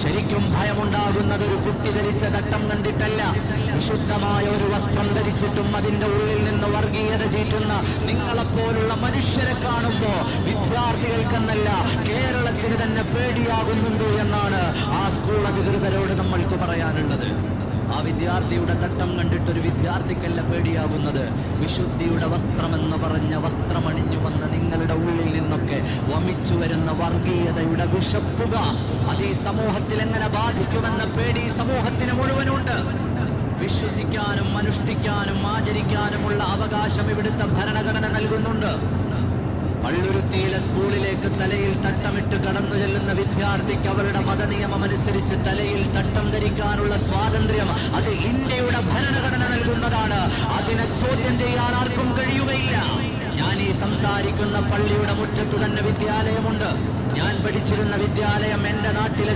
ശരിക്കും ഭയമുണ്ടാകുന്നത് ഒരു കുട്ടി ധരിച്ച തട്ടം കണ്ടിട്ടല്ല, വിശുദ്ധമായ ഒരു വസ്ത്രം ധരിച്ചിട്ടും അതിന്റെ ഉള്ളിൽ നിന്ന് വർഗീയത ചീറ്റുന്ന നിങ്ങളെപ്പോലുള്ള മനുഷ്യരെ കാണുമ്പോ വിദ്യാർത്ഥികൾക്കെന്നല്ല കേരളത്തിന് തന്നെ പേടിയാകുന്നുണ്ട് എന്നാണ് ആ സ്കൂൾ അധികൃതരോട് നമ്മൾക്ക് പറയാനുള്ളത്. ആ വിദ്യാർത്ഥിയുടെ തട്ടം കണ്ടിട്ടൊരു വിദ്യാർത്ഥിക്കല്ല പേടിയാകുന്നത്. വിശുദ്ധിയുടെ വസ്ത്രമെന്ന് പറഞ്ഞ വസ്ത്രമണിഞ്ഞു വന്ന നിങ്ങളുടെ ഉള്ളിൽ നിന്നൊക്കെ വമിച്ചു വരുന്ന വർഗീയതയുടെ വിഷപ്പുക അത് ഈ സമൂഹത്തിൽ എങ്ങനെ ബാധിക്കുമെന്ന പേടി സമൂഹത്തിന് മുഴുവനുണ്ട്. വിശ്വസിക്കാനും അനുഷ്ഠിക്കാനും ആചരിക്കാനുമുള്ള അവകാശം ഇവിടുത്തെ ഭരണഘടന നൽകുന്നുണ്ട്. പള്ളുരുത്തിയിലെ സ്കൂളിലേക്ക് തലയിൽ തട്ടമിട്ട് കടന്നു ചെല്ലുന്ന വിദ്യാർത്ഥിക്ക് അവരുടെ മതനിയമം അനുസരിച്ച് തലയിൽ തട്ടം ധരിക്കാനുള്ള സ്വാതന്ത്ര്യം അത് ഇന്ത്യയുടെ ഭരണഘടന നൽകുന്നതാണ്. അതിനെ ചോദ്യം ചെയ്യാൻ ആർക്കും കഴിയുകയില്ല. ഞാൻ ഈ സംസാരിക്കുന്ന പള്ളിയുടെ മുറ്റത്തു തന്നെ വിദ്യാലയമുണ്ട്. ഞാൻ പഠിച്ചിരുന്ന വിദ്യാലയം എന്റെ നാട്ടിലെ